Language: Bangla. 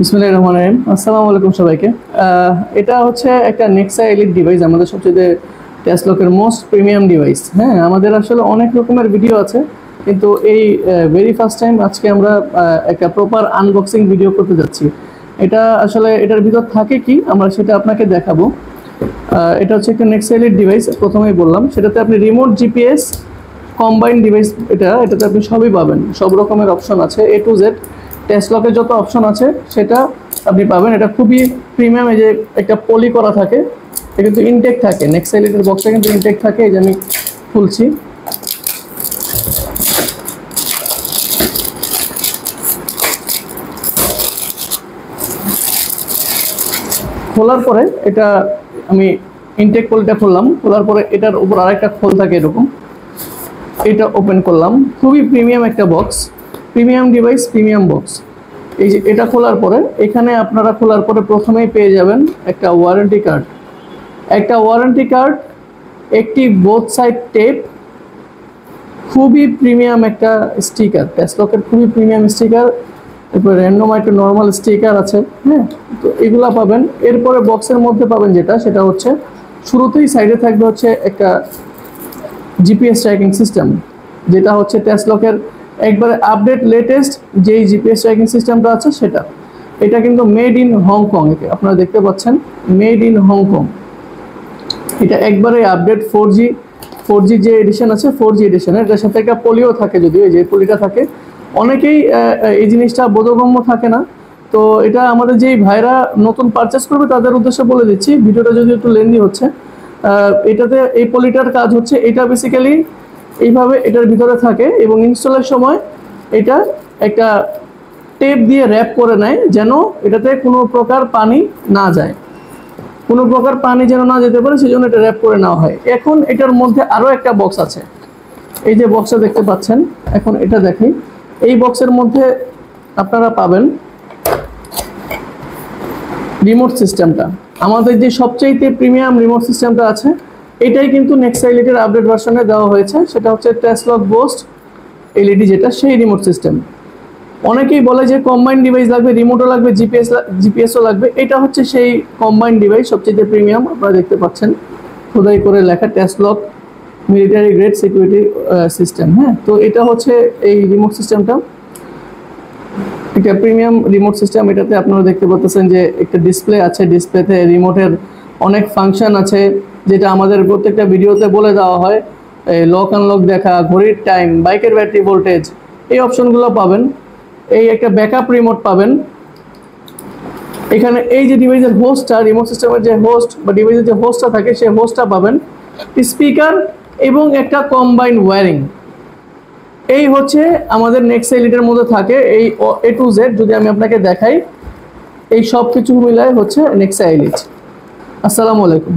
বিসমিল্লাহির রহমানির রহিম। আসসালামু আলাইকুম সবাইকে। এটা হচ্ছে একটা নেক্সা এলিট ডিভাইস, আমাদের সবচেয়ে টেসলকের মোস্ট প্রিমিয়াম ডিভাইস। হ্যাঁ, আমাদের আসলে অনেক রকমের ভিডিও আছে, কিন্তু এই ভেরি ফার্স্ট টাইম আজকে আমরা একটা প্রপার আনবক্সিং ভিডিও করতে যাচ্ছি। এটা আসলে এটার ভিতর থাকে কি আমরা সেটা আপনাকে দেখাবো। এটা হচ্ছে একটা নেক্সা এলিট ডিভাইস, প্রথমেই বললাম। সেটাতে আপনি রিমোট জিপিএস কম্বাইন্ড ডিভাইস, এটাতে আপনি সবই পাবেন, সব রকমের অপশন আছে, এ টু জেড। টেসলকের যত অপশন আছে সেটা আপনি পাবেন। এটা খুবই প্রিমিয়াম। এই যে একটা পলি করা থাকে, এটা কিন্তু ইনটেক থাকে, নেক্সা এলিটের বক্সটা কিন্তু ইনটেক থাকে। এই যে আমি খুলছি, খোলার পরে এটা আমি ইনটেক পলিটা খুললাম, খোলার পরে এটার উপর আরেকটা খোল থাকে এরকম, এটা ওপেন করলাম। খুবই প্রিমিয়াম একটা box, premium device, premium box. এই যে এটা খোলার পরে এখানে আপনারা খোলার পরে প্রথমেই পেয়ে যাবেন একটা ওয়ারেন্টি কার্ড, একটি বোথ সাইড টেপ, খুবই প্রিমিয়াম একটা স্টিকার, টেসলকের খুবই প্রিমিয়াম স্টিকার। এরপর র্যান্ডম একটা নর্মাল স্টিকার আছে। হ্যাঁ, তো এগুলা পাবেন। এরপরে বক্সের মধ্যে পাবেন সেটা হচ্ছে শুরুতেই সাইডে থাকবে হচ্ছে একটা জিপিএস ট্র্যাকিং সিস্টেম, যেটা হচ্ছে টেসলকের একবারে আপডেট লেটেস্ট যেই জিপিএস ট্র্যাকিং সিস্টেমটা আছে সেটা। এটা কিন্তু মেড ইন হংকং, আপনারা দেখতে পাচ্ছেন, মেড ইন হংকং। এটা একবারে আপডেট 4G যে এডিশন আছে, 4G এডিশনের। এটার সাথে একটা পলিও থাকে, যদিও এই যে পলিটা থাকে। অনেকেই এই জিনিসটা বোধগম্য থাকে না, তো এটা আমাদের যেই ভাইরা নতুন পারচেস করবে তাদের উদ্দেশ্যে বলে দিচ্ছি। ভিডিওটা যদি একটু লেন্দি হচ্ছে, এটাতে এই পলিটার কাজ হচ্ছে, এটা বেসিক্যালি এইভাবে এটার ভিতরে থাকে এবং ইনস্টলের সময় এটা একটা টেপ দিয়ে র্যাপ করে নেয়, যেন এটাতে কোনো প্রকার পানি না যায়, কোনো প্রকার পানি যেন না যেতে পারে, সেই জন্য এটা র্যাপ করে নেওয়া হয়। এখন এটার মধ্যে আরও একটা বক্স আছে, এই যে বক্সটা দেখতে পাচ্ছেন। এখন এটা দেখি, এই বক্সের মধ্যে আপনারা পাবেন রিমোট সিস্টেমটা। আমাদের যে সবচাইতে প্রিমিয়াম রিমোট সিস্টেমটা আছে, এটাই কিন্তু নেক্সা এলিটের আপডেট ভার্সনে দেওয়া হয়েছে। সেটা হচ্ছে টেসলক বোস্ট এলইডি, যেটা সেই রিমোট সিস্টেম। অনেকেই বলে যে কম্বাইন্ড ডিভাইস লাগবে, রিমোটও লাগবে, জিপিএসও লাগবে। এটা হচ্ছে সেই কম্বাইন্ড ডিভাইস, সবচেয়ে প্রিমিয়াম। আপনারা দেখতে পাচ্ছেন খোদাই করে লেখা টেসলক মিলিটারি গ্রেড সিকিউরিটি সিস্টেম। হ্যাঁ, তো এটা হচ্ছে এই রিমোট সিস্টেমটা, একটা প্রিমিয়াম রিমোট সিস্টেম। এটাতে আপনারা দেখতে পাচ্ছেন যে একটা ডিসপ্লে আছে, ডিসপ্লেতে রিমোটের অনেক ফাংশন আছে, যেটা আমাদের প্রত্যেকটা ভিডিওতে বলে দেওয়া হয়। লক আনলক দেখা, ঘড়ির টাইম, বাইকের ব্যাটারি ভোল্টেজ, এই অপশনগুলো পাবেন। এই একটা ব্যাকআপ রিমোট পাবেন এখানে। এই যে ডিভাইসের হোস্টটা, রিমোট সিস্টেমের যে হোস্ট বা ডিভাইসের যে হোস্টটা থাকে, সেই হোস্টটা পাবেন, স্পিকার এবং একটা কম্বাইন্ড ওয়্যারিং। এই হচ্ছে আমাদের নেক্সা এলিটের মধ্যে থাকে, এই এ টু জেড যদি আমি আপনাকে দেখাই, এই সব কিছু মিলায় হচ্ছে নেক্সা এলিট। আসসালামু আলাইকুম।